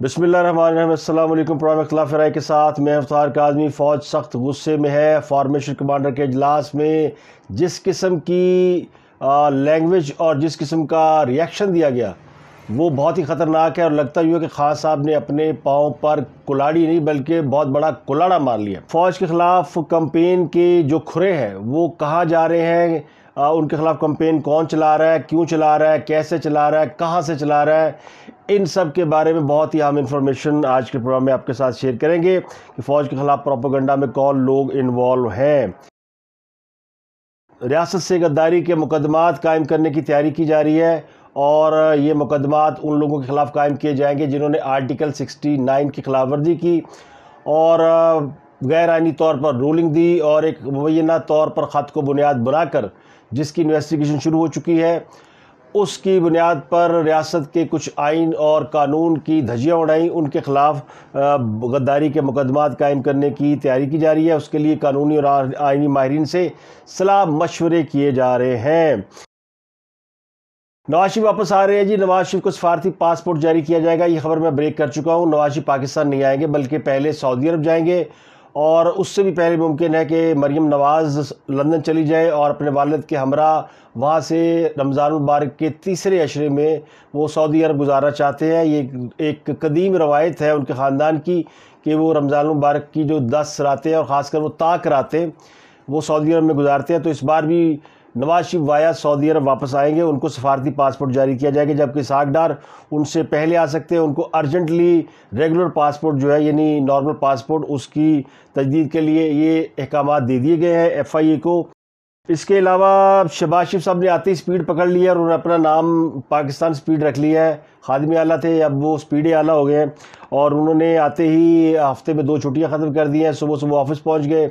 بسم اللہ الرحمن الرحیم۔ السلام علیکم۔ پروگرام اختلاف رائے کے ساتھ میں افطار کاظمی۔ فوج سخت غصے میں ہے۔ فارمیشن کمانڈر کے اجلاس میں جس قسم کی لینگویج اور جس قسم کا ریاکشن دیا گیا وہ بہت ہی خطرناک ہے، اور لگتا ہی ہے کہ خان صاحب نے اپنے پاؤں پر کلاڑی نہیں بلکہ بہت بڑا کلاڑا مار لیا۔ فوج کے خلاف کمپین کے جو کھرے ہیں وہ کہاں جا رہے ہیں، ان کے خلاف کمپین کون چلا رہا ہے، کیوں چلا رہا ہے، کیسے چلا رہا ہے، کہاں سے چلا رہا ہے، ان سب کے بارے میں بہت ہی اہم انفارمیشن آج کے پروگرام میں آپ کے ساتھ شیئر کریں گے کہ فوج کے خلاف پروپیگنڈا میں کون لوگ انوالو ہیں۔ ریاست سے غداری کے مقدمات قائم کرنے کی تیاری کی جا رہی ہے، اور یہ مقدمات ان لوگوں کے خلاف قائم کیے جائیں گے جنہوں نے آرٹیکل 69 کی خلاف ورزی کی اور غیر آئینی طور پر رولنگ دی، اور ایک مبینہ طور پر خط کو بنیاد بنا کر جس کی انویسٹیگیشن شروع ہو چکی ہے، اس کی بنیاد پر ریاست کے کچھ آئین اور قانون کی دھجیاں اڑائیں، ان کے خلاف غداری کے مقدمات قائم کرنے کی تیاری کی جا رہی ہے۔ اس کے لیے قانونی اور آئینی ماہرین سے صلاح مشورے کیے جا رہے ہیں۔ نواز شریف واپس آ رہے ہیں جی۔ نواز شریف کو سفارتی پاسپورٹ جاری کیا جائے گا، یہ خبر میں بریک کر چکا ہوں۔ نواز شریف پاکستان نہیں آئیں گے بلکہ پہلے سعودی عرب جائیں گے، اور اس سے بھی پہلے ممکن ہے کہ مریم نواز لندن چلی جائے اور اپنے والد کے ہمراہ وہاں سے رمضان المبارک کے تیسرے عشرے میں وہ سعودی عرب گزارنا چاہتے ہیں۔ یہ ایک قدیم روایت ہے ان کے خاندان کی کہ وہ رمضان المبارک کی جو 10 راتیں اور خاص کر وہ طاق راتیں وہ سعودی عرب میں گزارتے ہیں، تو اس بار بھی نواز شریف وایا سعودی عرب واپس آئیں گے۔ ان کو سفارتی پاسپورٹ جاری کیا جائے گا، جبکہ اسحاق ڈار ان سے پہلے آ سکتے ہیں۔ ان کو ارجنٹلی ریگولر پاسپورٹ جو ہے یعنی نارمل پاسپورٹ اس کی تجدید کے لیے یہ احکامات دے دیے گئے ہیں ایف آئی اے کو۔ اس کے علاوہ شہباز شریف صاحب نے آتے ہی سپیڈ پکڑ لی ہے اور انہوں نے اپنا نام پاکستان سپیڈ رکھ لیا ہے۔ خادم اعلیٰ تھے، اب وہ سپیڈ اعلیٰ ہو گئے ہیں، اور انہوں نے آتے ہی ہفتے میں 2 چھٹیاں ختم کر دی ہیں۔ صبح صبح آفس پہنچ گئے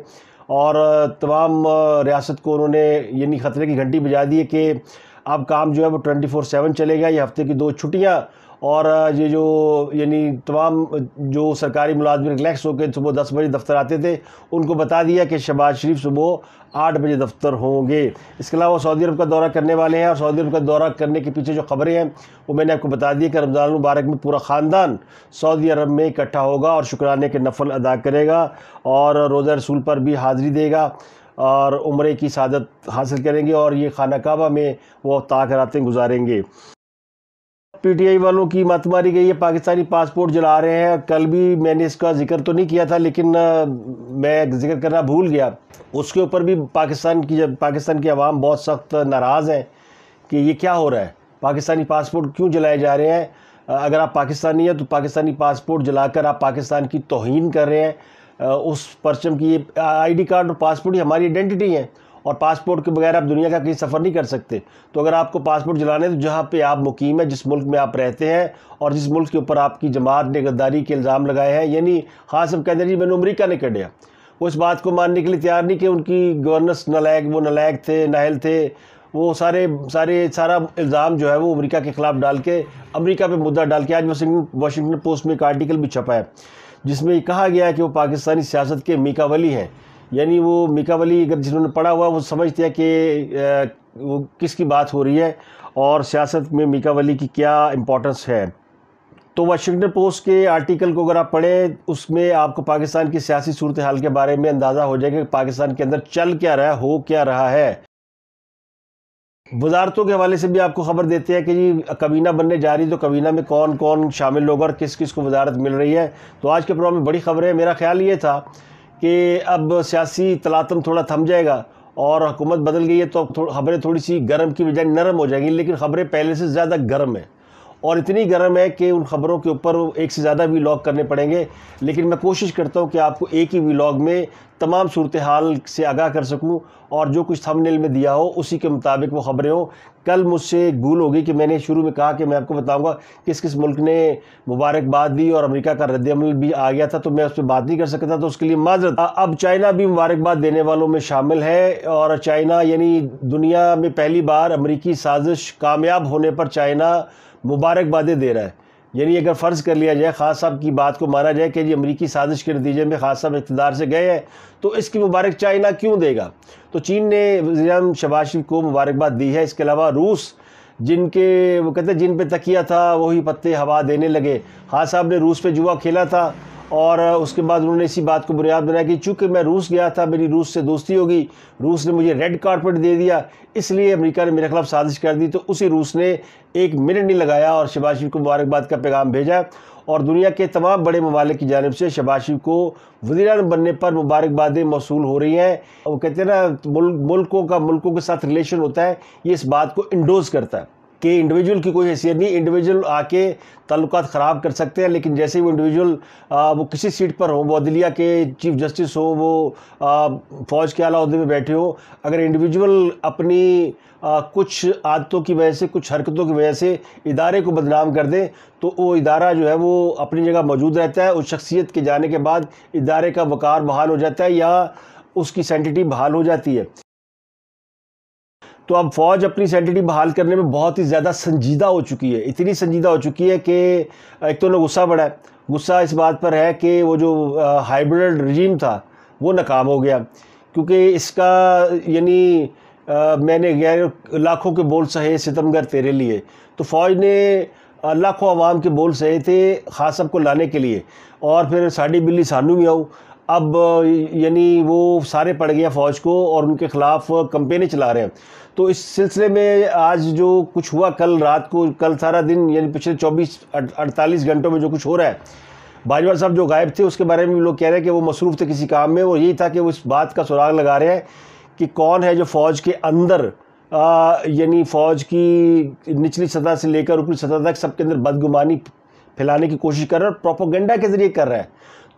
اور تمام ریاست کو انہوں نے یعنی خطرے کی گھنٹی بجا دی ہے کہ اب کام جو ہے وہ 24/7 چلے گا۔ یہ ہفتے کی 2 چھٹیاں، اور یہ جو یعنی تمام جو سرکاری ملازمین ریلیکس ہو کے صبح 10 بجے دفتر آتے تھے ان کو بتا دیا کہ شہباز شریف صبح 8 بجے دفتر ہوں گے۔ اس کے علاوہ سعودی عرب کا دورہ کرنے والے ہیں، اور سعودی عرب کا دورہ کرنے کے پیچھے جو خبریں ہیں وہ میں نے آپ کو بتا دی کہ رمضان المبارک میں پورا خاندان سعودی عرب میں اکٹھا ہوگا اور شکرانے کے نفل ادا کرے گا، اور روزہ رسول پر بھی حاضری دے گا اور عمرے کی سعادت حاصل کریں گے، اور یہ خانہ کعبہ میں وہ طاق راتیں گزاریں گے۔ پی ٹی آئی والوں کی مت ماری گئی ہے، پاکستانی پاسپورٹ جلا رہے ہیں۔ کل بھی میں نے اس کا ذکر تو نہیں کیا تھا لیکن میں ذکر کرنا بھول گیا۔ اس کے اوپر بھی پاکستان کی عوام بہت سخت ناراض ہیں کہ یہ کیا ہو رہا ہے، پاکستانی پاسپورٹ کیوں جلائے جا رہے ہیں۔ اگر آپ پاکستانی ہیں تو پاکستانی پاسپورٹ جلا کر آپ پاکستان کی توہین کر رہے ہیں۔ اس پرچم کی آئی ڈی کارڈ اور پاسپورٹ ہی ہماری آئیڈینٹی ہے، اور پاسپورٹ کے بغیر آپ دنیا کا کہیں سفر نہیں کر سکتے۔ تو اگر آپ کو پاسپورٹ جلانے تو جہاں پہ آپ مقیم ہیں، جس ملک میں آپ رہتے ہیں، اور جس ملک کے اوپر آپ کی جماعت نے غداری کے الزام لگائے ہیں، یعنی خان صاحب کہتے ہیں جی میں نے امریکہ نے کڈیا، وہ اس بات کو ماننے کے لیے تیار نہیں کہ ان کی گورننس نالائق تھے، نااہل تھے، وہ سارا الزام جو ہے وہ امریکہ کے خلاف ڈال کے امریکہ پہ مدعا ڈال کے آج واشنگٹن پوسٹ میں ایک آرٹیکل بھی چھپا ہے جس میں یہ کہا گیا ہے کہ وہ پاکستانی سیاست کے میکا ولی ہیں۔ یعنی وہ میکا ولی اگر جنہوں نے پڑھا ہوا وہ سمجھتے ہیں کہ وہ کس کی بات ہو رہی ہے اور سیاست میں میکا ولی کی کیا امپورٹنس ہے۔ تو واشنگٹن پوسٹ کے آرٹیکل کو اگر آپ پڑھیں اس میں آپ کو پاکستان کی سیاسی صورتحال کے بارے میں اندازہ ہو جائے گا کہ پاکستان کے اندر چل کیا رہا ہے، ہو کیا رہا ہے۔ وزارتوں کے حوالے سے بھی آپ کو خبر دیتے ہیں کہ جی کابینہ بننے جا رہی، تو کابینہ میں کون کون شامل ہوگا اور کس کس کو وزارت مل رہی ہے۔ تو آج کے پروگرام میں بڑی خبر ہے۔ میرا خیال یہ تھا کہ اب سیاسی تلاطم تھوڑا تھم جائے گا اور حکومت بدل گئی ہے تو خبریں تھوڑی سی گرم کی بجائے نرم ہو جائیں گی، لیکن خبریں پہلے سے زیادہ گرم ہیں، اور اتنی گرم ہے کہ ان خبروں کے اوپر ایک سے زیادہ ویلاگ کرنے پڑیں گے، لیکن میں کوشش کرتا ہوں کہ آپ کو ایک ہی ویلاگ میں تمام صورتحال سے آگاہ کر سکوں، اور جو کچھ تھمبنیل میں دیا ہو اسی کے مطابق وہ خبریں ہوں۔ کل مجھ سے ایک بھول ہو گئی کہ میں نے شروع میں کہا کہ میں آپ کو بتاؤں گا کس کس ملک نے مبارکباد دی اور امریکہ کا رد عمل بھی آ گیا تھا، تو میں اس پہ بات نہیں کر سکتا، تو اس کے لیے معذرت۔ اب چائنا بھی مبارکباد دینے والوں میں شامل ہے، اور چائنا یعنی دنیا میں پہلی بار امریکی سازش کامیاب ہونے پر چائنا مبارکبادیں دے رہا ہے۔ یعنی اگر فرض کر لیا جائے خان صاحب کی بات کو مانا جائے کہ جی امریکی سازش کے نتیجے میں خان صاحب اقتدار سے گئے ہیں، تو اس کی مبارک چائنا کیوں دے گا؟ تو چین نے وزیر اعظم شہباز شریف کو مبارکباد دی ہے۔ اس کے علاوہ روس جن کے وہ کہتے ہیں جن پہ تکیہ تھا وہی پتے ہوا دینے لگے. خان صاحب نے روس پہ جوا کھیلا تھا اور اس کے بعد انہوں نے اسی بات کو بنیاد بنایا کہ چونکہ میں روس گیا تھا میری روس سے دوستی ہوگی, روس نے مجھے ریڈ کارپٹ دے دیا, اس لیے امریکہ نے میرے خلاف سازش کر دی. تو اسی روس نے 1 منٹ نہیں لگایا اور شہباز شریف کو مبارکباد کا پیغام بھیجا, اور دنیا کے تمام بڑے ممالک کی جانب سے شہباز شریف کو وزیر اعظم بننے پر مبارکبادیں موصول ہو رہی ہیں. وہ کہتے ہیں نا ملکوں کے ساتھ ریلیشن ہوتا ہے, یہ اس بات کو انڈوز کرتا ہے کہ انڈیویجول کی کوئی حیثیت نہیں, انڈیویجول آ کے تعلقات خراب کر سکتے ہیں, لیکن جیسے ہی وہ انڈیویجول وہ کسی سیٹ پر ہوں, وہ عدلیہ کے چیف جسٹس ہوں, وہ فوج کے اعلیٰ عہدے میں بیٹھے ہوں, اگر انڈیویجول اپنی کچھ عادتوں کی وجہ سے, کچھ حرکتوں کی وجہ سے ادارے کو بدنام کر دیں تو وہ ادارہ جو ہے وہ اپنی جگہ موجود رہتا ہے. اس شخصیت کے جانے کے بعد ادارے کا وقار بحال ہو جاتا ہے یا اس کی سینٹیٹی بحال ہو جاتی ہے. تو اب فوج اپنی سینٹیٹی بحال کرنے میں بہت ہی زیادہ سنجیدہ ہو چکی ہے, اتنی سنجیدہ ہو چکی ہے کہ ایک تو انہیں غصہ بڑا ہے. غصہ اس بات پر ہے کہ وہ جو ہائیبرڈ رجیم تھا وہ ناکام ہو گیا, کیونکہ اس کا یعنی میں نے لاکھوں کے بول سہے ستمگر تیرے لیے. تو فوج نے لاکھوں عوام کے بول سہے تھے خان صاحب کو لانے کے لیے, اور پھر ساڑی بلی سانو بھی آؤ. اب یعنی وہ سارے پڑ گئے فوج کو اور ان کے خلاف کمپینیں چلا رہے ہیں. تو اس سلسلے میں آج جو کچھ ہوا کل رات کو, کل سارا دن یعنی پچھلے 24-48 گھنٹوں میں جو کچھ ہو رہا ہے, باجوہ صاحب جو غائب تھے اس کے بارے میں لوگ کہہ رہے ہیں کہ وہ مصروف تھے کسی کام میں, اور یہی تھا کہ وہ اس بات کا سراغ لگا رہے ہیں کہ کون ہے جو فوج کے اندر یعنی فوج کی نچلی سطح سے لے کر اوپری سطح تک سب کے اندر بدگمانی پھیلانے کی کوشش کر رہا ہے اور پروپیگنڈا کے ذریعے کر رہا ہے.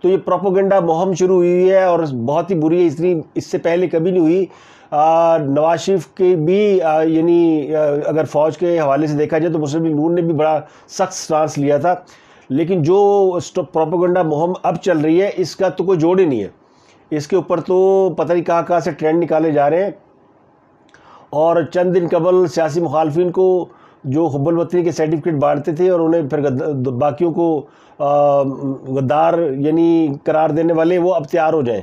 تو یہ پروپیگنڈا مہم شروع ہوئی ہے اور بہت ہی بری ہے, اس سے پہلے کبھی نہیں ہوئی. نواز شریف کے بھی یعنی اگر فوج کے حوالے سے دیکھا جائے تو مسلم لیگ نون نے بھی بڑا سخت سٹانس لیا تھا, لیکن جو پروپیگنڈا مہم اب چل رہی ہے اس کا تو کوئی جوڑ ہی نہیں ہے. اس کے اوپر تو پتہ نہیں کہاں سے ٹرینڈ نکالے جا رہے ہیں. اور چند دن قبل سیاسی مخالفین کو جو حب الوطنی کے سرٹیفکیٹ بانٹتے تھے اور انہیں پھر باقیوں کو غدار یعنی قرار دینے والے, وہ اب تیار ہو جائیں.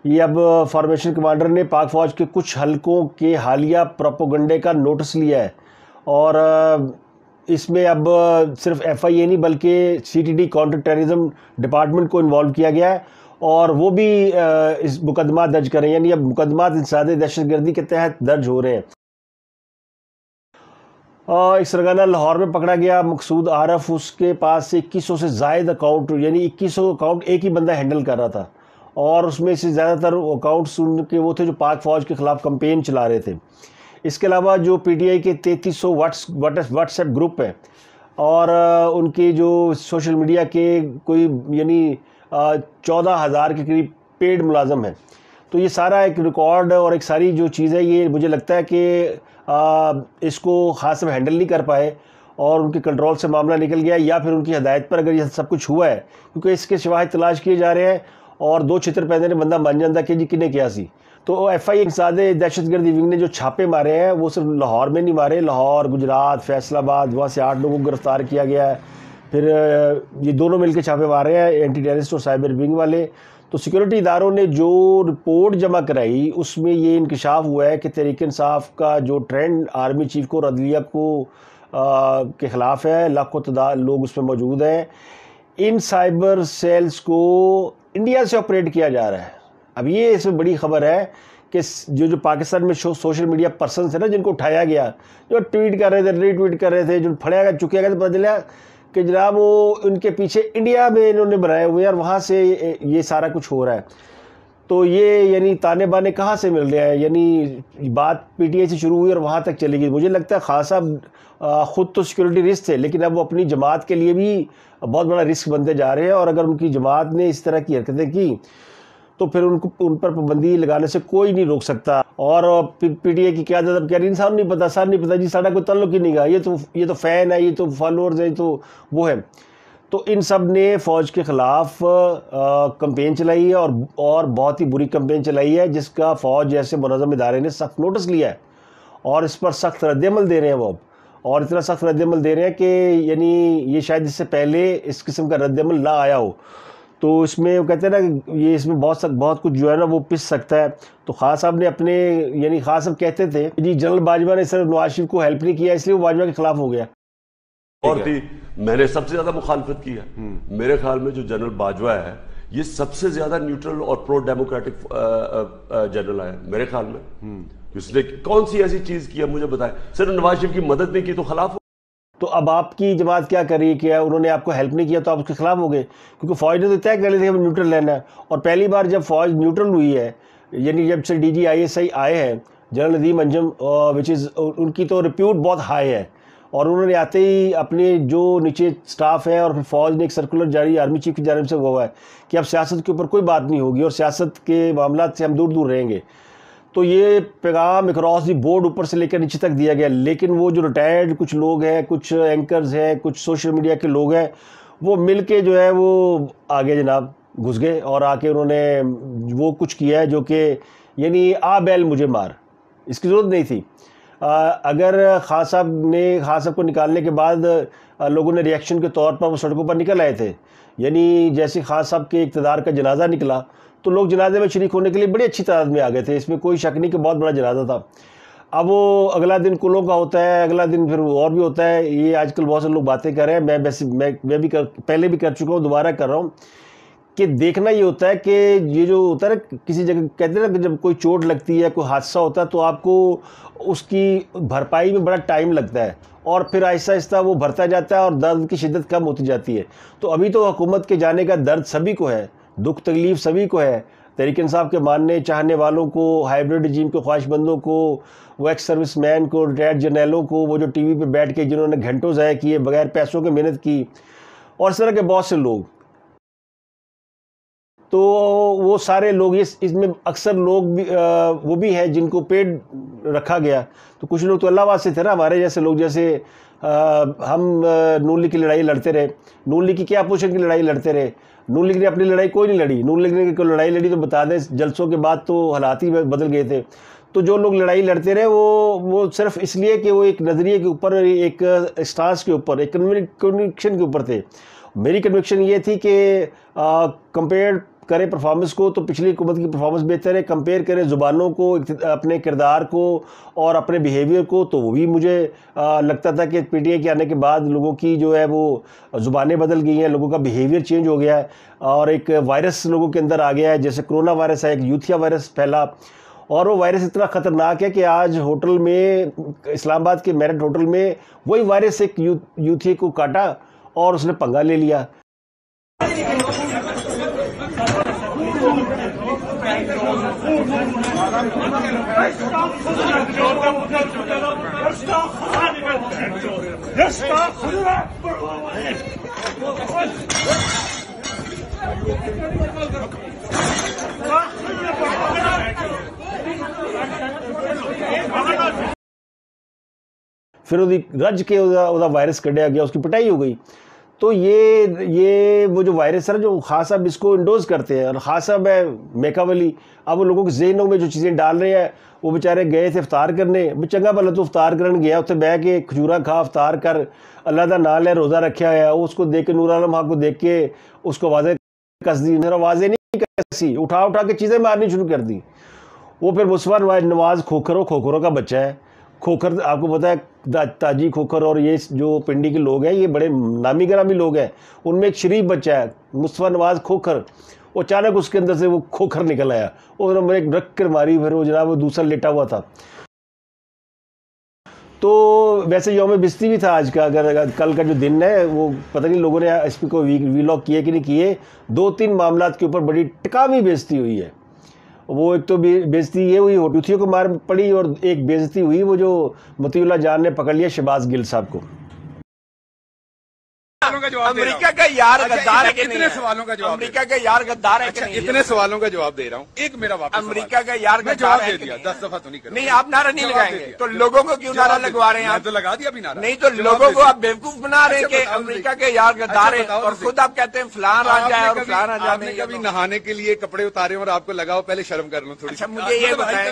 یہ اب فارمیشن کمانڈر نے پاک فوج کے کچھ حلقوں کے حالیہ پروپیگنڈے کا نوٹس لیا ہے, اور اس میں اب صرف ایف آئی اے نہیں بلکہ C T D counter terrorism department کو انوالو کیا گیا ہے, اور وہ بھی اس مقدمات درج کریں, یعنی اب مقدمات انسداد دہشت گردی کے تحت درج ہو رہے ہیں. ایک سرگانہ لاہور میں پکڑا گیا مقصود عارف, اس کے پاس سے 2100 سے زائد اکاؤنٹ یعنی 2100 اکاؤنٹ ایک ہی بندہ ہینڈل کر رہا تھا, اور اس میں سے زیادہ تر اکاؤنٹس ان کے وہ تھے جو پاک فوج کے خلاف کمپین چلا رہے تھے. اس کے علاوہ جو پی ٹی آئی کے 3300 واٹس ایپ گروپ ہیں, اور ان کے جو سوشل میڈیا کے کوئی یعنی 14,000 کے قریب پیڈ ملازم ہیں. تو یہ سارا ایک ریکارڈ اور ایک ساری جو چیز ہے, یہ مجھے لگتا ہے کہ اس کو خاص میں ہینڈل نہیں کر پائے اور ان کے کنٹرول سے معاملہ نکل گیا, یا پھر ان کی ہدایت پر اگر یہ سب کچھ ہوا ہے, کیونکہ اس کے شواہد تلاش کیے جا رہے ہیں اور 2 چھتر پیدے نے بندہ مان جاندہ کہ جی کنے کیا سی. تو ایف آئی انسداد دہشت گردی ونگ نے جو چھاپے مارے ہیں وہ صرف لاہور میں نہیں مارے, لاہور, گجرات, فیصل آباد, وہاں سے 8 لوگوں کو گرفتار کیا گیا ہے. پھر یہ دونوں مل کے چھاپے مارے ہیں, اینٹی ٹیررسٹ اور سائبر ونگ والے. تو سیکورٹی اداروں نے جو رپورٹ جمع کرائی اس میں یہ انکشاف ہوا ہے کہ تحریک انصاف کا جو ٹرینڈ آرمی چیف کو اور عدلیہ کو کے خلاف ہے, لاکھوں تعداد لوگ اس میں موجود ہیں. ان سائبر سیلز کو انڈیا سے آپریٹ کیا جا رہا ہے. اب یہ اس میں بڑی خبر ہے کہ جو پاکستان میں سوشل میڈیا پرسنز ہیں نا, جن کو اٹھایا گیا, جو ٹویٹ کر رہے تھے, ری ٹویٹ کر رہے تھے, جو پھڑیا چکیا گیا, تو پتہ چلا کہ جناب وہ ان کے پیچھے انڈیا میں انہوں نے بنائے ہوئے ہیں اور وہاں سے یہ سارا کچھ ہو رہا ہے. تو یہ یعنی تانے بانے کہاں سے مل رہے ہیں, یعنی بات پی ٹی آئی سے شروع ہوئی اور وہاں تک چلی گئی. مجھے لگتا ہے خان صاحب خود تو سیکورٹی رسک تھے, لیکن اب وہ اپنی جماعت کے لیے بھی بہت بڑا رسک بنتے جا رہے ہیں, اور اگر ان کی جماعت نے اس طرح کی حرکتیں کی تو پھر ان پر پابندی لگانے سے کوئی نہیں روک سکتا. اور پی ٹی آئی کی قیادت اب کہہ رہی انسان نہیں پتا, سر نہیں پتا جی, ساڑھا کوئی تعلق ہی نہیں گا, یہ تو فین ہے, یہ تو فالوورز ہیں, تو وہ ہے. تو ان سب نے فوج کے خلاف کمپین چلائی ہے, اور بہت ہی بری کمپین چلائی ہے, جس کا فوج جیسے منظم ادارے نے سخت نوٹس لیا ہے اور اس پر سخت رد عمل دے رہے ہیں وہ اب. اور اتنا سخت رد عمل دے رہے ہیں کہ یعنی یہ شاید اس سے پہلے اس قسم کا رد عمل نہ آیا ہو. تو اس میں وہ کہتے ہیں نا کہ یہ اس میں بہت کچھ جو ہے نا وہ پس سکتا ہے. تو خان صاحب نے اپنے یعنی خان صاحب کہتے تھے جی جنرل باجوہ نے صرف نواز شریف کو ہیلپ نہیں کیا اس لیے وہ باجوہ کے خلاف ہو گیا. اور تھی میں نے سب سے زیادہ مخالفت کی ہے. میرے خیال میں جو جنرل باجوہ ہے یہ سب سے زیادہ نیوٹرل اور پرو ڈیموکریٹک جنرل ہے میرے خیال میں. اس نے کون سی ایسی چیز کی ہے مجھے بتائیں. صرف نواز شریف کی مدد نہیں کی تو خلاف ہو. تو اب آپ کی جماعت کیا کر رہی ہے کہ انہوں نے آپ کو ہیلپ نہیں کیا تو آپ اس کے خلاف ہو گئے, کیونکہ فوج نے تو طے کر لی تھی کہ نیوٹرل لینا ہے. اور پہلی بار جب فوج نیوٹرل ہوئی ہے یعنی جب سے D G I S I آئے ہیں جنرل ندیم انجم وچ از ان کی تو ریپیوٹ بہت ہائی ہے, اور انہوں نے آتے ہی اپنے جو نیچے سٹاف ہے اور پھر فوج نے ایک سرکولر جاری آرمی چیف کی جانب سے ہوا ہے کہ اب سیاست کے اوپر کوئی بات نہیں ہوگی اور سیاست کے معاملات سے ہم دور دور رہیں گے. تو یہ پیغام اکراس دی بورڈ اوپر سے لے کر نیچے تک دیا گیا. لیکن وہ جو ریٹائرڈ کچھ لوگ ہیں, کچھ اینکرز ہیں, کچھ سوشل میڈیا کے لوگ ہیں, وہ مل کے جو ہے وہ آگے جناب گھس گئے اور آ کے انہوں نے وہ کچھ کیا ہے جو کہ یعنی بیل مجھے مار, اس کی ضرورت نہیں تھی. اگر خان صاحب کو نکالنے کے بعد لوگوں نے ریئیکشن کے طور پر وہ سڑکوں پر نکل آئے تھے, یعنی جیسے خان صاحب کے اقتدار کا جنازہ نکلا تو لوگ جنازے میں شریک ہونے کے لیے بڑی اچھی تعداد میں آ گئے تھے, اس میں کوئی شک نہیں کہ بہت بڑا جنازہ تھا. اب وہ اگلا دن کلوں کا ہوتا ہے, اگلا دن پھر اور بھی ہوتا ہے. یہ آج کل بہت سے لوگ باتیں کر رہے ہیں, میں بھی پہلے بھی کر چکا ہوں, دوبارہ کر رہا ہوں کہ دیکھنا یہ ہوتا ہے کہ یہ جو ہوتا ہے نا کسی جگہ کہتے ہیں نا کہ جب کوئی چوٹ لگتی ہے, کوئی حادثہ ہوتا ہے تو آپ کو اس کی بھرپائی میں بڑا ٹائم لگتا ہے اور پھر آہستہ آہستہ وہ بھرتا جاتا ہے اور درد کی شدت کم ہوتی جاتی ہے. تو ابھی تو حکومت کے جانے کا درد سبھی کو ہے, دکھ تکلیف سبھی کو ہے, تحریک انصاف کے ماننے چاہنے والوں کو, ہائیبرڈ رجیم کے خواہش بندوں کو, وہ ایکس سروس مین کو, ریٹائرڈ جرنیلوں کو, وہ جو ٹی وی پہ بیٹھ کے جنہوں نے گھنٹوں ضائع کیے بغیر پیسوں کے محنت کی, اور اس طرح کے بہت سے لوگ. تو وہ سارے لوگ اس میں اکثر لوگ بھی وہ بھی ہیں جن کو پیڈ رکھا گیا. تو کچھ لوگ تو اللہ واسطے تھے نا, ہمارے جیسے لوگ, جیسے ہم نون لیگ کی لڑائی لڑتے رہے, نون لیگ کی کیا اپوزیشن کی لڑائی لڑتے رہے. نون لیگ نے اپنی لڑائی کوئی نہیں لڑی. نون لیگ نے کوئی لڑائی لڑی تو بتا دیں جلسوں کے بعد تو حالات ہی بدل گئے تھے. تو جو لوگ لڑائی لڑتے رہے وہ صرف اس لیے کہ وہ ایک نظریے کے اوپر, ایک اسٹانس کے اوپر, ایک کنوکشن کے اوپر تھے. میری کنوکشن یہ تھی کہ کمپیئر کریں پرفارمنس کو تو پچھلی حکومت کی پرفارمنس بہتر ہے, کمپیئر کریں زبانوں کو, اپنے کردار کو اور اپنے بیہیویئر کو, تو وہ بھی مجھے لگتا تھا کہ پی ٹی آئی کے آنے کے بعد لوگوں کی جو ہے وہ زبانیں بدل گئی ہیں, لوگوں کا بیہیویئر چینج ہو گیا ہے, اور ایک وائرس لوگوں کے اندر آ گیا ہے, جیسے کرونا وائرس ہے, ایک یوتھیا وائرس پھیلا, اور وہ وائرس اتنا خطرناک ہے کہ آج ہوٹل میں, اسلام آباد کے میرٹ ہوٹل میں وہی وائرس ایک یوتھیا کو کاٹا اور اس نے پنگا لے لیا. پھر رج کے وائرس کڈیا گیا, اس کی پٹائی ہو گئی. تو یہ وہ جو وائرس ہے نا, جو خان صاحب اس کو انڈوز کرتے ہیں, اور خان صاحب ہے میکاولی. اب وہ لوگوں کے ذہنوں میں جو چیزیں ڈال رہے ہیں, وہ بیچارے گئے تھے افطار کرنے, چنگا بھلا تو افطار کرنے گیا, اتنے بہ کے کھجورا کھا, افطار کر, اللہ دا نام لے, روزہ رکھا ہے. اس کو دیکھ کے نور عالم خان کو دیکھ کے اس کو واضح کس دی, واضح نہیں کسی, اٹھا کے چیزیں مارنی شروع کر دی. وہ پھر مصطفیٰ نواز کھوکھروں کا بچہ ہے. کھوکھر آپ کو پتا ہے, تاجی کھوکھر اور یہ جو پنڈی کے لوگ ہیں یہ بڑے نامی گرامی لوگ ہیں, ان میں ایک شریف بچہ ہے مصطفیٰ نواز کھوکھر. وہ اچانک اس کے اندر سے وہ کھوکھر نکل آیا, انہوں نے ایک رکھ کر ماری, پھر وہ جناب وہ دوسرا لیٹا ہوا تھا. تو ویسے یوم بستی بھی تھا آج کا, اگر کل کا جو دن ہے وہ پتہ نہیں لوگوں نے اس پہ کوئی وی لاگ کیے کہ نہیں کیے. 2-3 معاملات کے اوپر بڑی ٹکاوی بےعزتی ہوئی ہے. وہ ایک تو بےعزتی یہ ہوئی ہوٹوتھیوں کو مار پڑی, اور ایک بےعزتی ہوئی وہ جو مطیع اللہ جان نے پکڑ لیا شہباز گل صاحب کو. امریکہ کا یار غدار ہے کہ نہیں؟ اتنے سوالوں کا جواب, امریکہ کا یار غدار ہے کہ نہیں؟ اتنے سوالوں کا جواب دے رہا ہوں. ایک میرا واپس امریکہ کا یار غدار ہے کہ نہیں؟ 10 دفعہ تو نہیں, آپ نعرہ نہیں لگائیں گے تو لوگوں کو کیوں نعرہ لگوا رہے ہیں؟ آپ تو لگا دیا ابھی نعرہ. نہیں تو لوگوں کو آپ بیوقوف بنا رہے ہیں کہ امریکہ کے یار غدار ہے, اور خود آپ کہتے ہیں فلاں راجا ہے اور فلاں راجا. آپ نے کبھی نہانے کے لیے کپڑے اتارے اور آپ کو لگاؤ پہلے شرم کر لوں تھوڑی. اچھا مجھے یہ بتائیں,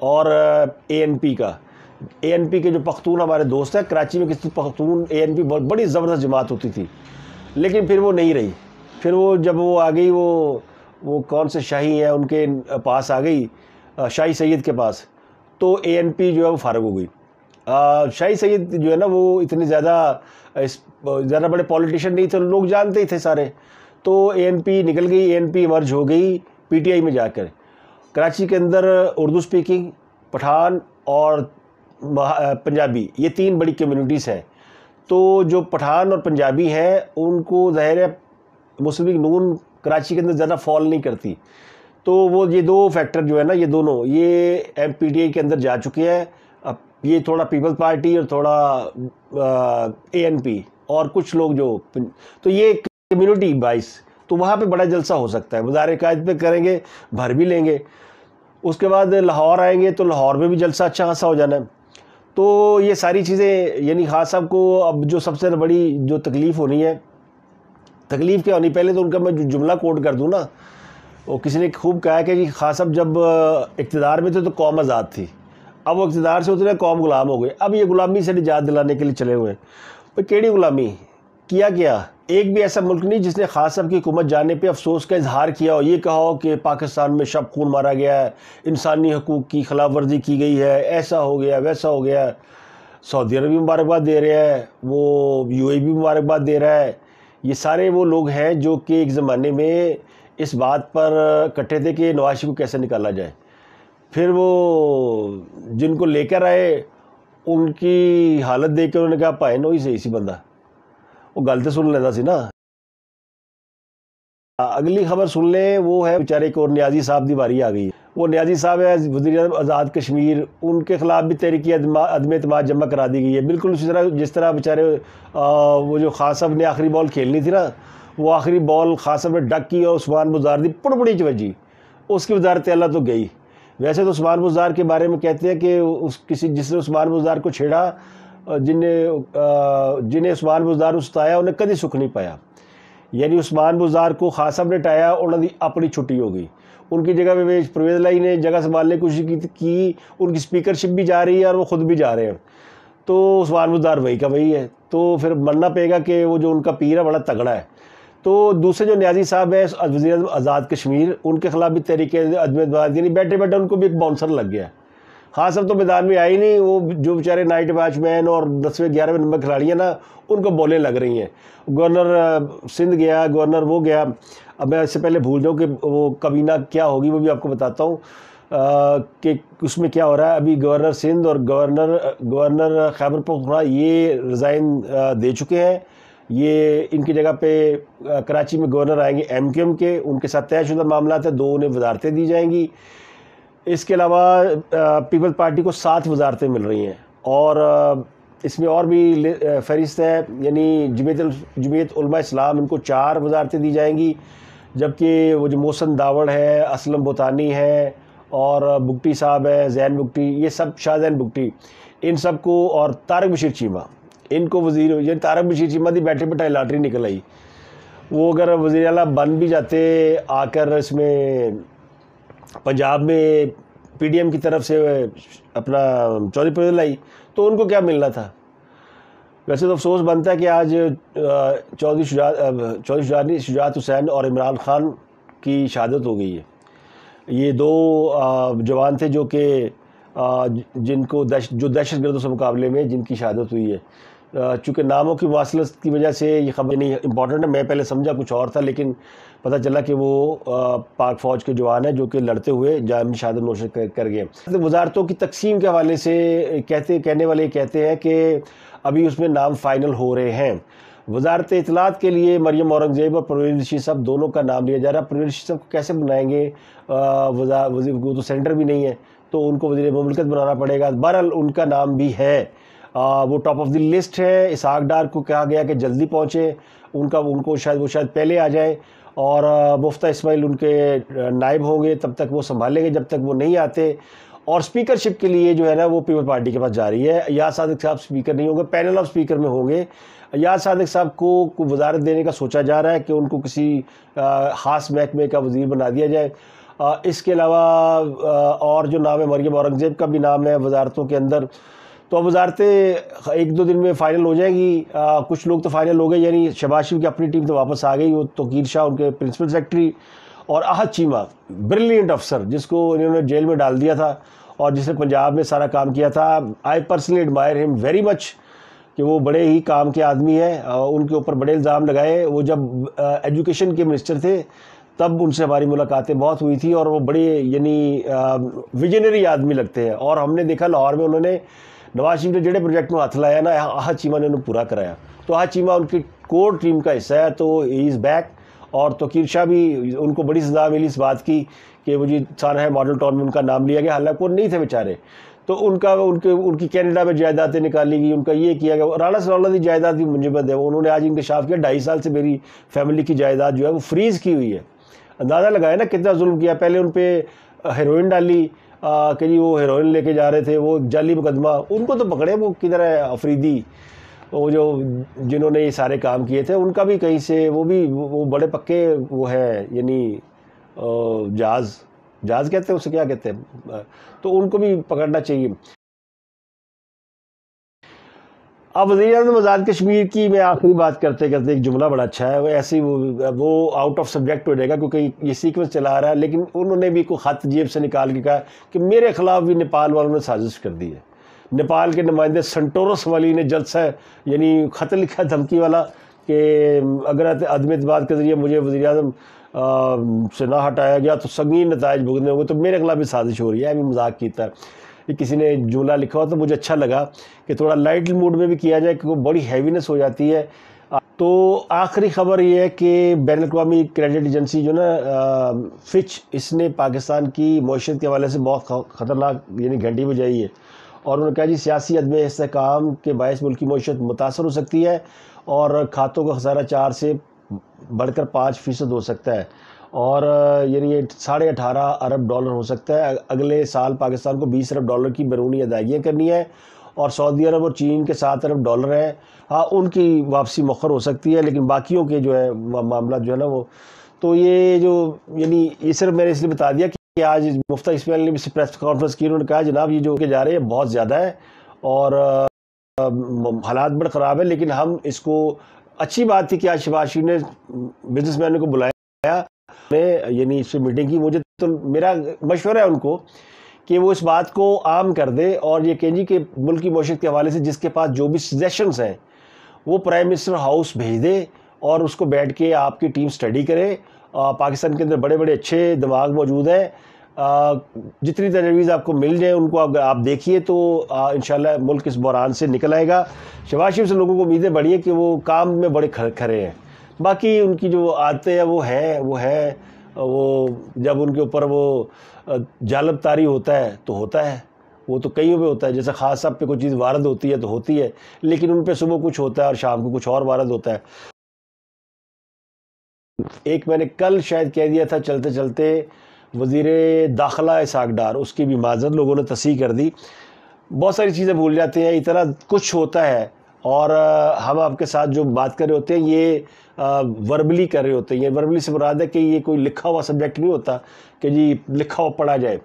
اور ANP کا. ANP کے جو پختون ہمارے دوست ہیں, کراچی میں کسی پختون ANP بہت بڑی زبردست جماعت ہوتی تھی, لیکن پھر وہ نہیں رہی. پھر وہ جب وہ آ گئی, وہ کون سے شاہی ہیں ان کے پاس آ گئی, شاہی سید کے پاس, تو ANP جو ہے وہ فارغ ہو گئی. شاہی سید جو ہے نا وہ اتنے زیادہ بڑے پولیٹیشین نہیں تھے, لوگ جانتے ہی تھے سارے, تو ANP نکل گئی, ANP ایمرج ہو گئی PTI میں جا کر. کراچی کے اندر اردو سپیکنگ, پٹھان اور پنجابی, یہ 3 بڑی کمیونٹیز ہیں. تو جو پٹھان اور پنجابی ہیں ان کو ظاہر ہے مسلم لیگ نون کراچی کے اندر زیادہ فال نہیں کرتی, تو وہ یہ 2 فیکٹر جو ہے نا, یہ دونوں یہ PTI کے اندر جا چکے ہیں. اب یہ تھوڑا پیپل پارٹی اور تھوڑا ANP اور کچھ لوگ جو, تو یہ کمیونٹی 22, تو وہاں پہ بڑا جلسہ ہو سکتا ہے. مزار قائد پہ کریں گے, بھر بھی لیں گے. اس کے بعد لاہور آئیں گے تو لاہور میں بھی جلسہ اچھا خاصا ہو جانا ہے. تو یہ ساری چیزیں, یعنی خان صاحب کو اب جو سب سے بڑی جو تکلیف ہونی ہے, تکلیف کیا ہونی, پہلے تو ان کا میں جملہ کوٹ کر دوں نا, وہ کسی نے خوب کہا کہ جی خان صاحب جب اقتدار میں تھے تو قوم آزاد تھی, اب وہ اقتدار سے اترے قوم غلام ہو گئے, اب یہ غلامی سے نجات دلانے کے لیے چلے ہوئے ہیں. کیڑی غلامی کیا ایک بھی ایسا ملک نہیں جس نے خان صاحب کی حکومت جانے پہ افسوس کا اظہار کیا ہو, یہ کہا ہو کہ پاکستان میں شب خون مارا گیا ہے, انسانی حقوق کی خلاف ورزی کی گئی ہے, ایسا ہو گیا ویسا ہو گیا. سعودی عرب بھی مبارکباد دے رہا ہے, وہ UAE بھی مبارکباد دے رہا ہے. یہ سارے وہ لوگ ہیں جو کہ ایک زمانے میں اس بات پر کٹھے تھے کہ نواز شریف کو کیسے نکالا جائے. پھر وہ جن کو لے کر آئے ان کی حالت دیکھ کے انہوں نے کہا پائے نو ہی صحیح سی بندہ, وہ گل تو سن لینا سی نا. اگلی خبر سن لیں, وہ ہے بیچارے ایک اور نیازی صاحب دی باری آ گئی. وہ نیازی صاحب ہے وزیر اعظم آزاد کشمیر, ان کے خلاف بھی تحریک عدم اعتماد جمع کرا دی گئی ہے, بالکل اسی طرح جس طرح بیچارے وہ جو خان صاحب نے آخری بال کھیلنی تھی نا, وہ آخری بال خان صاحب نے ڈک کی اور عثمان بزدار دی پڑپڑی چوجی, اس کی وزارت اعلیٰ تو گئی. ویسے تو عثمان بزدار کے بارے میں کہتے ہیں کہ جس نے عثمان بزدار کو چھیڑا, جنہیں عثمان بزدار نے ستایا انہیں کدی سکھ نہیں پایا. یعنی عثمان بزدار کو خان صاحب نے ٹایا, انہوں نے اپنی چھٹی ہو گئی. ان کی جگہ پہ پرویز الہی نے جگہ سنبھالنے کی کوشش کی, ان کی اسپیکرشپ بھی جا رہی ہے اور وہ خود بھی جا رہے ہیں, تو عثمان بزدار وہی کا وہی ہے. تو پھر ماننا پڑے گا کہ وہ جو ان کا پیر ہے بڑا تگڑا ہے. تو دوسرے جو نیازی صاحب ہیں وزیر اعظم آزاد کشمیر, ان کے خلاف بھی تحریک عدم اعتماد, یعنی بیٹھے بیٹھے ان کو بھی ایک باؤنسر لگ گیا. خان صاحب تو میدان میں آئے نہیں, وہ جو بیچارے نائٹ واچ مین اور 10ویں 11ویں نمبر کھلاڑی ہیں نا, ان کو بولیں لگ رہی ہیں. گورنر سندھ گیا, گورنر وہ گیا. اب میں اس سے پہلے بھول جاؤں کہ وہ کابینہ کیا ہوگی, وہ بھی آپ کو بتاتا ہوں کہ اس میں کیا ہو رہا ہے. ابھی گورنر سندھ اور گورنر خیبر پختونخوا یہ ریزائن دے چکے ہیں. یہ ان کی جگہ پہ کراچی میں گورنر آئیں گے MQM کے, ان کے ساتھ طے شدہ معاملات ہیں, 2 انہیں وزارتیں دی جائیں گی. اس کے علاوہ پیپل پارٹی کو 7 وزارتیں مل رہی ہیں, اور اس میں اور بھی فہرست ہے. یعنی جمعیت علماء اسلام, ان کو 4 وزارتیں دی جائیں گی, جبکہ وہ جو محسن داوڑ ہے, اسلم بوتانی ہے, اور بگٹی صاحب ہے, زین بگٹی, یہ سب شاہ زین بگٹی, ان سب کو, اور طارق بشیر چیمہ, ان کو وزیر, یعنی طارق بشیر چیمہ دی بیٹھے بیٹھے لاٹری نکل آئی. وہ اگر وزیر اعلیٰ بن بھی جاتے آ کر اس میں پنجاب میں PDM کی طرف سے اپنا چودھری پرویز الہی, تو ان کو کیا ملنا تھا. ویسے تو افسوس بنتا ہے کہ آج چودھری شجاعت حسین اور عمران خان کی شہادت ہو گئی ہے. یہ 2 جوان تھے جو کہ جن کو دہشت گردوں سے مقابلے میں جن کی شہادت ہوئی ہے. چونکہ ناموں کی مواصلت کی وجہ سے یہ خبر نہیں امپورٹنٹ ہے, میں پہلے سمجھا کچھ اور تھا, لیکن پتہ چلا کہ وہ پاک فوج کے جوان ہیں جو کہ لڑتے ہوئے جان شہادت نوش کر گئے. وزارتوں کی تقسیم کے حوالے سے کہنے والے کہتے ہیں کہ ابھی اس میں نام فائنل ہو رہے ہیں. وزارت اطلاعات کے لیے مریم اورنگزیب اور پرویز رشید صاحب دونوں کا نام لیا جا رہا ہے. پرویز رشید صاحب کو کیسے بنائیں گے, وہ تو سینٹر بھی نہیں ہے, تو ان کو وزیر مملکت بنانا پڑے گا. بہرحال ان کا نام بھی ہے, وہ ٹاپ آف دی لسٹ ہے. اسحاق ڈار کو کہا گیا کہ جلدی پہنچے, ان کو شاید پہلے آ جائیں, اور مفتہ اسماعیل ان کے نائب ہوں گے, تب تک وہ سنبھالیں گے جب تک وہ نہیں آتے. اور اسپیکر شپ کے لیے جو ہے نا وہ پیپل پارٹی کے پاس جا رہی ہے. یاد صادق صاحب اسپیکر نہیں ہوں گے, پینل آف اسپیکر میں ہوں گے. یاد صادق صاحب کو وزارت دینے کا سوچا جا رہا ہے کہ ان کو کسی خاص محکمے کا وزیر بنا دیا جائے. اس کے علاوہ اور جو نام ہے مریم اورنگزیب کا بھی نام ہے وزارتوں کے اندر. تو وزارتیں ایک دو دن میں فائنل ہو جائیں گی. کچھ لوگ تو فائنل ہو گئے, یعنی شہباز شریف کی اپنی ٹیم تو واپس آ گئی. وہ توقیر شاہ ان کے پرنسپل سیکرٹری, اور احد چیمہ بریلینٹ افسر جس کو انہوں نے جیل میں ڈال دیا تھا اور جس نے پنجاب میں سارا کام کیا تھا. آئی پرسنلی ایڈمائر ہم ویری مچ کہ وہ بڑے ہی کام کے آدمی ہیں. ان کے اوپر بڑے الزام لگائے. وہ جب ایجوکیشن کے منسٹر تھے تب ان سے ہماری ملاقاتیں بہت ہوئی تھی, اور وہ بڑے یعنی ویژنری آدمی لگتے ہیں. اور ہم نے دیکھا لاہور میں انہوں نے نواز شریف نے جڑے پروجیکٹ میں ہاتھ لایا نا, احد چیمہ نے انہوں پورا کرایا. تو احد چیمہ ان کی کور ٹیم کا حصہ ہے, تو ہی از بیک. اور توقیر شاہ بھی, ان کو بڑی سزا ملی اس بات کی کہ وہ جی سانحہ ماڈل ٹاؤن میں ان کا نام لیا گیا, حالانکہ وہ نہیں تھے بیچارے. تو ان کی کینیڈا میں جائیدادیں نکالی گئی, ان کا یہ کیا گیا. رانا ثناءاللہ کی جائیداد بھی منجمد ہے. انہوں نے آج انکشاف کیا 2.5 سال سے میری فیملی کی جائیداد جو ہے وہ فریز کی ہوئی ہے. اندازہ لگایا نا کتنا ظلم کیا. پہلے ان پہ ہیروئن ڈالی کہ جی وہ ہیروئن لے کے جا رہے تھے, وہ جعلی مقدمہ. ان کو تو پکڑے, وہ کدھر ہے افریدی, وہ جو جنہوں نے یہ سارے کام کیے تھے, ان کا بھی کہیں سے وہ بڑے پکے وہ ہے, یعنی جاز کہتے ہیں اسے, کیا کہتے ہیں, تو ان کو بھی پکڑنا چاہیے. اب وزیر اعظم آزاد کشمیر کی میں آخری بات کرتے کرتے ایک جملہ بڑا اچھا ہے, وہ ایسے وہ آؤٹ آف سبجیکٹ ہو جائے گا کیونکہ یہ سیکوینس چلا رہا ہے, لیکن انہوں نے بھی کوئی خط جیب سے نکال کے کہا کہ میرے خلاف بھی نیپال والوں نے سازش کر دی ہے. نیپال کے نمائندے سنٹورس والی نے جلسہ یعنی خط لکھا دھمکی والا کہ اگر عدم اعتماد کے ذریعے مجھے وزیر اعظم سے نہ ہٹایا گیا تو سنگین نتائج بھگتنے ہوں گے. تو میرے خلاف بھی سازش ہو رہی ہے. ابھی مذاق کیتا ہے, کسی نے جملہ لکھا ہوا تو مجھے اچھا لگا کہ تھوڑا لائٹ موڈ میں بھی کیا جائے کیونکہ بڑی ہیوینس ہو جاتی ہے. تو آخری خبر یہ ہے کہ بین الاقوامی کریڈٹ ایجنسی جو نا فچ, اس نے پاکستان کی معیشت کے حوالے سے بہت خطرناک یعنی گھنٹی بجائی ہے, اور انہوں نے کہا جی سیاسی عدم استحکام کے باعث ملک کی معیشت متاثر ہو سکتی ہے اور کھاتوں کا خسارہ 4 سے بڑھ کر 5% ہو سکتا ہے, اور یعنی یہ 18.5 ارب ڈالر ہو سکتا ہے. اگلے سال پاکستان کو 20 ارب ڈالر کی بیرونی ادائیگیاں کرنی ہے, اور سعودی عرب اور چین کے 7 ارب ڈالر ہیں. ہاں ان کی واپسی مؤخر ہو سکتی ہے, لیکن باقیوں کے جو ہے معاملات جو ہے نا وہ, تو یہ جو یعنی یہ صرف میں نے اس لیے بتا دیا کہ آج مفتیٰ اسماعیل نے بھی پریس کانفرنس کی, انہوں نے کہا جناب یہ جو کہ جا رہے ہیں بہت زیادہ ہے اور حالات بڑے خراب ہیں, لیکن ہم اس کو, اچھی بات تھی کہ آج شہباز شریف نے بزنس مینوں کو بلایا, یعنی اس سے میٹنگ کی. مجھے تو میرا مشورہ ہے ان کو کہ وہ اس بات کو عام کر دے اور یہ کہیں جی کہ ملک کی معیشت کے حوالے سے جس کے پاس جو بھی سجیشنز ہیں وہ پرائم منسٹر ہاؤس بھیج دے اور اس کو بیٹھ کے آپ کی ٹیم سٹڈی کرے. پاکستان کے اندر بڑے بڑے اچھے دماغ موجود ہیں, جتنی تجاویز آپ کو مل جائیں ان کو آپ دیکھیے تو انشاءاللہ ملک اس بحران سے نکل آئے گا. شہباز شریف سے لوگوں کو امیدیں بڑی ہیں کہ وہ کام میں بڑے کھرے ہیں. باقی ان کی جو عادتیں ہیں وہ جب ان کے اوپر وہ جالب طاری ہوتا ہے تو ہوتا ہے, وہ تو کئیوں پہ ہوتا ہے. جیسے خاص صاحب پہ کوئی چیز وارد ہوتی ہے تو ہوتی ہے, لیکن ان پہ صبح کچھ ہوتا ہے اور شام کو کچھ اور وارد ہوتا ہے. ایک میں نے کل شاید کہہ دیا تھا چلتے چلتے, وزیر داخلہ اسحاق ڈار, اس کی بھی معذرت لوگوں نے تصحیح کر دی. بہت ساری چیزیں بھول جاتے ہیں, اتنا کچھ ہوتا ہے اور ہم آپ کے ساتھ جو بات کر رہے ہوتے ہیں یہ وربلی کر رہے ہوتے ہیں. یہ وربلی سے مراد ہے کہ یہ کوئی لکھا ہوا سبجیکٹ نہیں ہوتا کہ جی لکھا ہوا پڑھا جائے,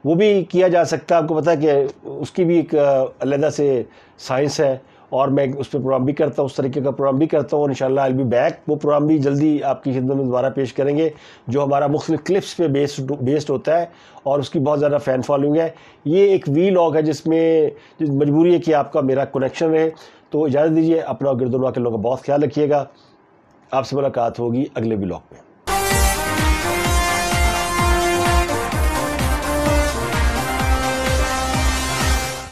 وہ بھی کیا جا سکتا ہے. آپ کو پتہ ہے کہ اس کی بھی ایک علیحدہ سے سائنس ہے, اور میں اس پہ پروگرام بھی کرتا ہوں, اس طریقے کا پروگرام بھی کرتا ہوں, اور انشاءاللہ I'll be back. وہ پروگرام بھی جلدی آپ کی خدمت میں دوبارہ پیش کریں گے جو ہمارا مختلف کلپس پہ بیسڈ ہوتا ہے, اور اس کی بہت زیادہ فین فالوئنگ ہے. یہ ایک وی لاگ ہے جس میں مجبوری ہے کہ آپ کا میرا کنیکشن رہے. تو اجازت دیجیے, اپنا گرد و نواح کے لوگوں کا بہت خیال رکھیے گا. آپ سے ملاقات ہوگی اگلے وی لاگ میں.